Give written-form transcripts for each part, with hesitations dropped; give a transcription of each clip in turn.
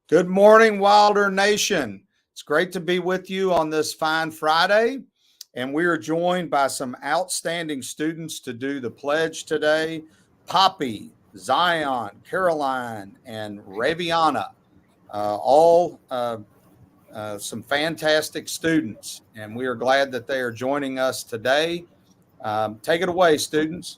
Good morning, Wilder Nation. It's great to be with you on this fine Friday. And we are joined by some outstanding students to do the pledge today. Poppy, Zion, Caroline, and Raviana, all some fantastic students. And we are glad that they are joining us today. Take it away, students.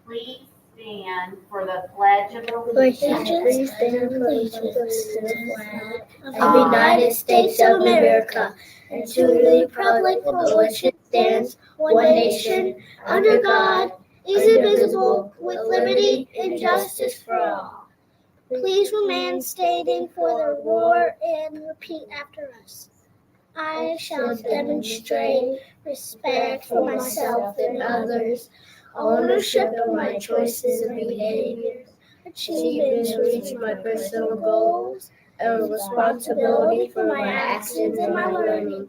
Please stand for the Pledge of Allegiance. Please stand for the flag of the United States of America and to the republic for which it stands, one nation, under God, indivisible, with liberty and justice for all. Please remain standing for the roar and repeat after us. I shall demonstrate respect for myself and others, ownership of my choices and behaviors, achievement to reach my personal goals, and responsibility for my actions and my learning.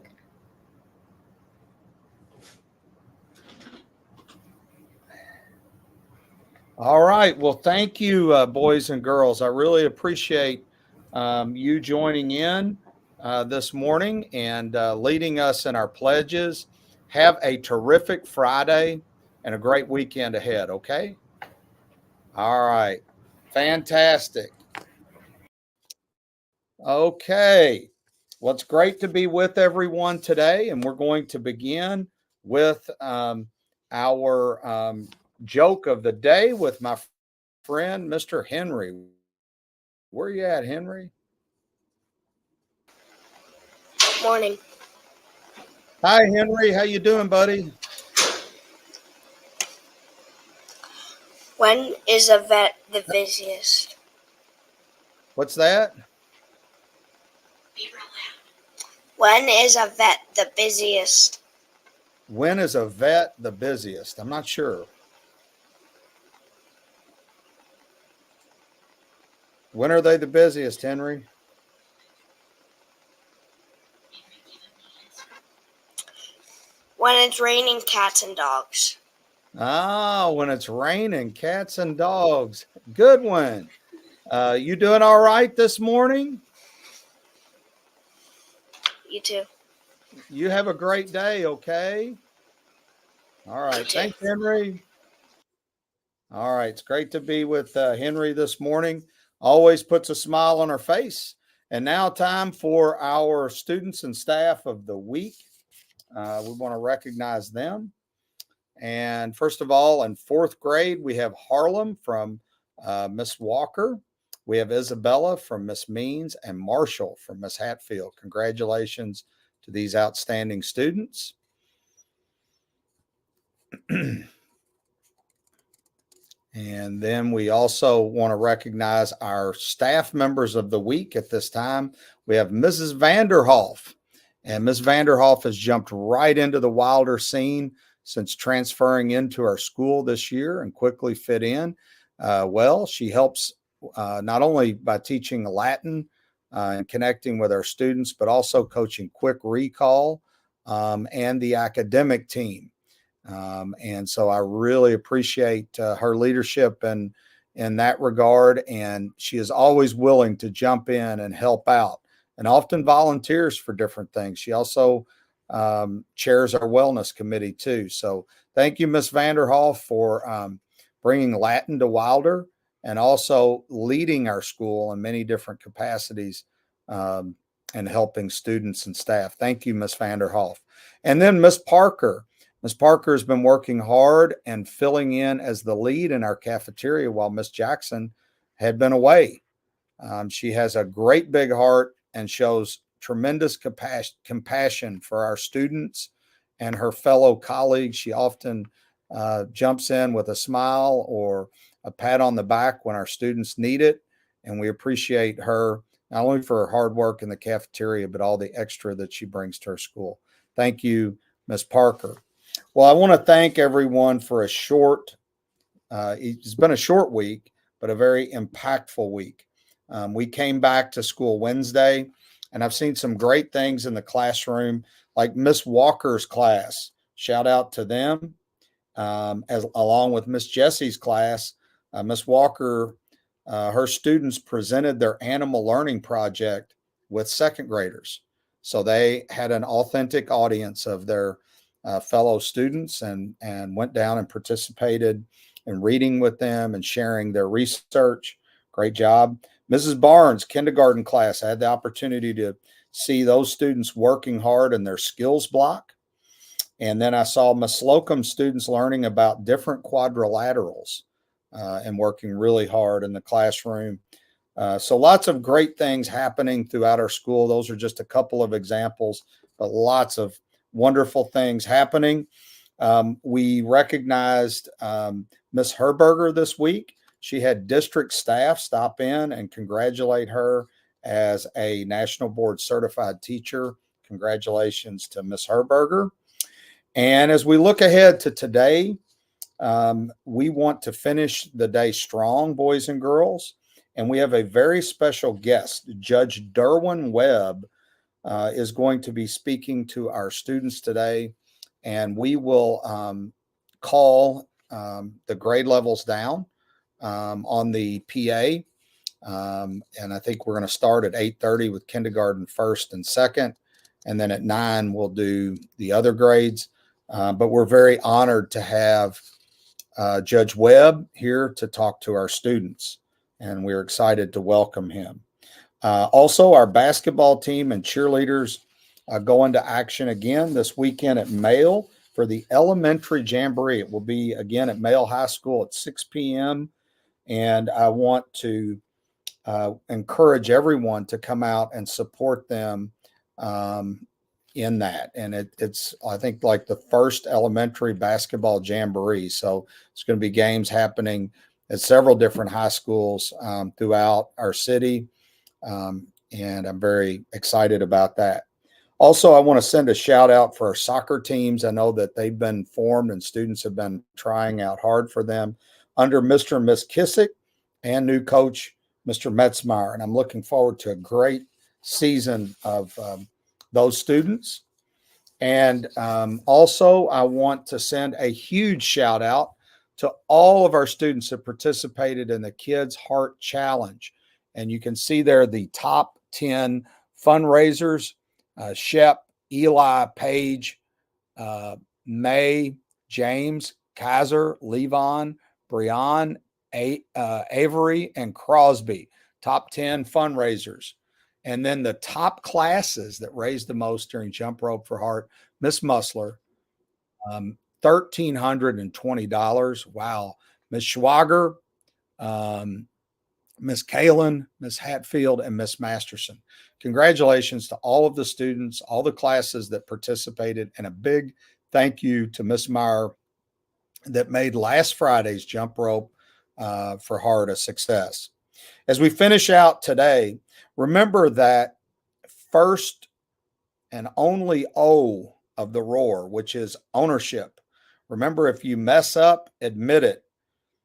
All right. Well, thank you, boys and girls. I really appreciate you joining in this morning and leading us in our pledges. Have a terrific Friday and a great weekend ahead, okay? All right. Fantastic. Okay. Well, it's great to be with everyone today, and we're going to begin with our joke of the day with my friend, Mr. Henry. Where you at, Henry? Morning. Hi, Henry. How you doing, buddy? When is a vet the busiest? What's that? When is a vet the busiest? When is a vet the busiest? I'm not sure. When are they the busiest, Henry? When it's raining cats and dogs. Oh, when it's raining, cats and dogs. Good one. You doing all right this morning? You too. You have a great day, okay? All right. Thanks, Henry. All right. It's great to be with Henry this morning. Always puts a smile on our face. And now time for our students and staff of the week. We want to recognize them. And first of all, in fourth grade, we have Harlem from Miss Walker. We have Isabella from Miss Means and Marshall from Miss Hatfield. Congratulations to these outstanding students. And then we also want to recognize our staff members of the week at this time. We have Mrs. Vanderhoff. And Ms. Vanderhoff has jumped right into the Wilder scene since transferring into our school this year and quickly fit in. Well, she helps not only by teaching Latin and connecting with our students, but also coaching quick recall and the academic team. And so I really appreciate her leadership in that regard. And she is always willing to jump in and help out and often volunteers for different things. She also chairs our wellness committee too. So thank you, Miss Vanderhoff, for bringing Latin to Wilder and also leading our school in many different capacities and helping students and staff. Thank you, Miss Vanderhoff. And then Miss Parker. Ms. Parker has been working hard and filling in as the lead in our cafeteria while Miss Jackson had been away. She has a great big heart and shows tremendous compassion for our students and her fellow colleagues. She often jumps in with a smile or a pat on the back when our students need it. And we appreciate her not only for her hard work in the cafeteria, but all the extra that she brings to our school. Thank you, Ms. Parker. Well, I want to thank everyone for it's been a short week, but a very impactful week. We came back to school Wednesday, and I've seen some great things in the classroom, like Miss Walker's class. Shout out to them, along with Miss Jessie's class. Miss Walker, her students presented their animal learning project with second graders. So they had an authentic audience of their fellow students and went down and participated in reading with them and sharing their research. Great job. Mrs. Barnes, kindergarten class, I had the opportunity to see those students working hard in their skills block. And then I saw Miss Slocum students learning about different quadrilaterals and working really hard in the classroom. So lots of great things happening throughout our school. Those are just a couple of examples, but lots of wonderful things happening. We recognized Miss Herberger this week. She had district staff stop in and congratulate her as a National Board Certified Teacher. Congratulations to Miss Herberger. And as we look ahead to today, we want to finish the day strong, boys and girls. And we have a very special guest. Judge Derwin Webb is going to be speaking to our students today. And we will call the grade levels down on the PA. And I think we're going to start at 8:30 with kindergarten first and second. And then at 9, we'll do the other grades. But we're very honored to have Judge Webb here to talk to our students. And we're excited to welcome him. Also, our basketball team and cheerleaders go into action again this weekend at Male for the elementary jamboree. It will be again at Male High School at 6 p.m. And I want to encourage everyone to come out and support them in that. And it's, I think, like the first elementary basketball jamboree. So it's going to be games happening at several different high schools throughout our city. And I'm very excited about that. Also, I want to send a shout out for our soccer teams. I know that they've been formed and students have been trying out hard for them under Mr. and Miss Kissick and new coach, Mr. Metzmeyer. And I'm looking forward to a great season of those students. And also, I want to send a huge shout out to all of our students that participated in the Kids Heart Challenge. And you can see there the top 10 fundraisers: Shep, Eli, Paige, May, James, Kaiser, Levon, Breon, Avery, and Crosby. Top 10 fundraisers. And then the top classes that raised the most during Jump Rope for Heart: Miss Musler, $1,320. Wow. Miss Schwager, Miss Kalen, Miss Hatfield, and Miss Masterson. Congratulations to all of the students, all the classes that participated, and a big thank you to Miss Meyer that made last Friday's Jump Rope for Heart a success. As we finish out today, remember that first and only O of the roar, which is ownership. Remember, if you mess up, admit it.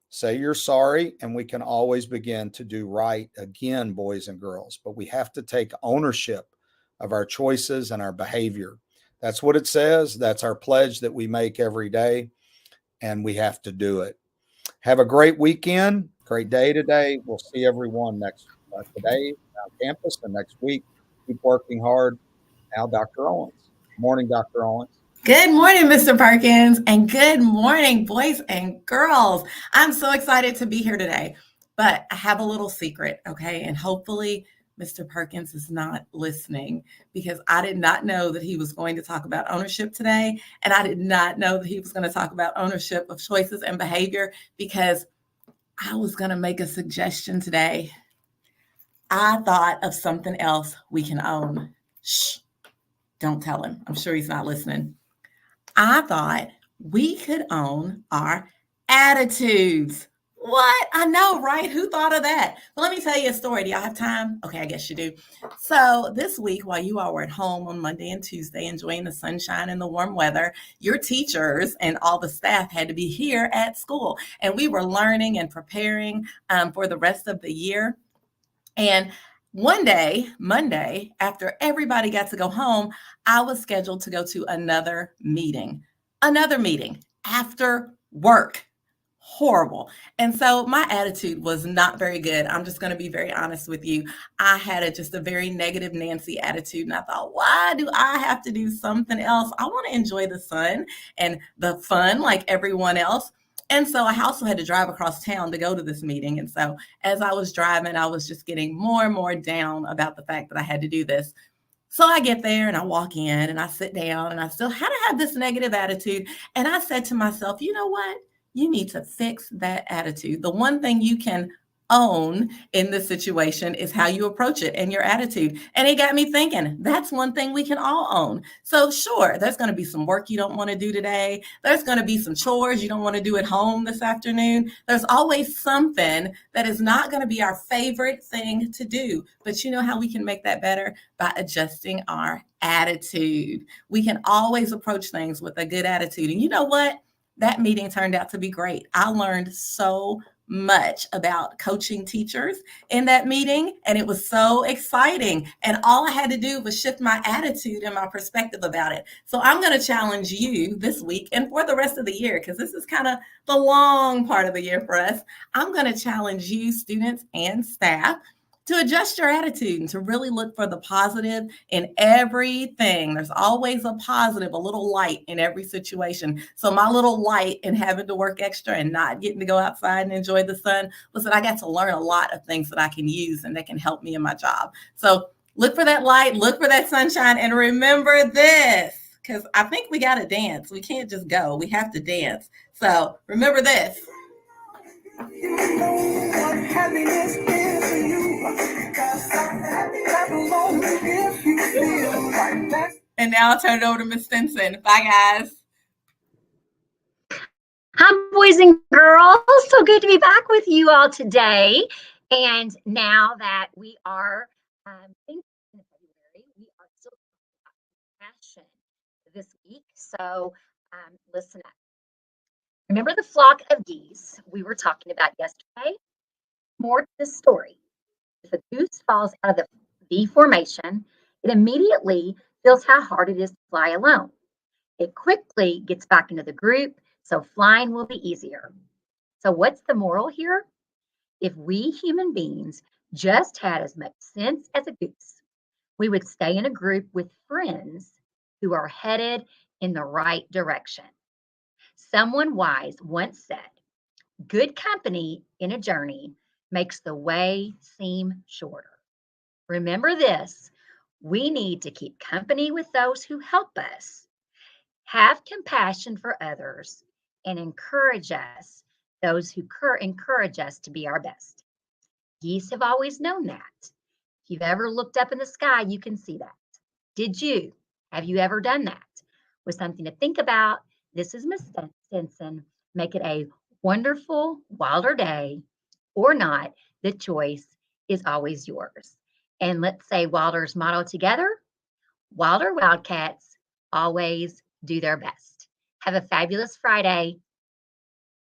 Say you're sorry, and we can always begin to do right again, boys and girls. But we have to take ownership of our choices and our behavior. That's what it says. That's our pledge that we make every day, and we have to do it. Have a great weekend, great day today. We'll see everyone today on campus, and next week. Keep working hard. Now, Dr. Owens. Good morning, Dr. Owens. Good morning, Mr. Perkins, and good morning, boys and girls. I'm so excited to be here today, but I have a little secret, okay? And hopefully Mr. Perkins is not listening, because I did not know that he was going to talk about ownership today, and I did not know that he was going to talk about ownership of choices and behavior, because I was going to make a suggestion today. I thought of something else we can own. Shh, don't tell him. I'm sure he's not listening. I thought we could own our attitudes. What? I know, right? Who thought of that? But let me tell you a story. Do y'all have time? Okay, I guess you do. So this week, while you all were at home on Monday and Tuesday enjoying the sunshine and the warm weather, your teachers and all the staff had to be here at school. And we were learning and preparing for the rest of the year. And one day, Monday, after everybody got to go home, I was scheduled to go to another meeting after work. horrible. And so my attitude was not very good. I'm just going to be very honest with you. I had just a very negative Nancy attitude. And I thought, why do I have to do something else? I want to enjoy the sun and the fun like everyone else. And so I also had to drive across town to go to this meeting. And so as I was driving, I was just getting more and more down about the fact that I had to do this. So I get there and I walk in and I sit down and I still had to have this negative attitude. And I said to myself, you know what? You need to fix that attitude. The one thing you can own in this situation is how you approach it and your attitude. And it got me thinking, that's one thing we can all own. So sure, there's going to be some work you don't want to do today. There's going to be some chores you don't want to do at home this afternoon. There's always something that is not going to be our favorite thing to do. But you know how we can make that better? By adjusting our attitude. We can always approach things with a good attitude. And you know what? That meeting turned out to be great. I learned so much about coaching teachers in that meeting, and it was so exciting. And all I had to do was shift my attitude and my perspective about it. So I'm going to challenge you this week and for the rest of the year, because this is kind of the long part of the year for us. I'm going to challenge you, students and staff, to adjust your attitude and to really look for the positive in everything. There's always a positive, a little light in every situation. So my little light in having to work extra and not getting to go outside and enjoy the sun was that I got to learn a lot of things that I can use and that can help me in my job. So look for that light, look for that sunshine, and remember this, because I think we got to dance. We can't just go. We have to dance. So remember this. You know what happiness is for you. And now I'll turn it over to Miss Stinson. Bye, guys. Hi, boys and girls. So good to be back with you all today. And now that we are in February, we are still talking about compassion this week. So listen up. Remember the flock of geese we were talking about yesterday? More to the story. If a goose falls out of the V formation, it immediately feels how hard it is to fly alone. It quickly gets back into the group, so flying will be easier. So what's the moral here? If we human beings just had as much sense as a goose, we would stay in a group with friends who are headed in the right direction. Someone wise once said, good company in a journey makes the way seem shorter. Remember this, we need to keep company with those who help us, have compassion for others, and encourage us, those who encourage us to be our best. Geese have always known that. If you've ever looked up in the sky, you can see that. Did you? Have you ever done that? With something to think about, this is Miss Stinson. Make it a wonderful Wilder day or not. The choice is always yours. And let's say Wilder's motto together. Wilder Wildcats always do their best. Have a fabulous Friday.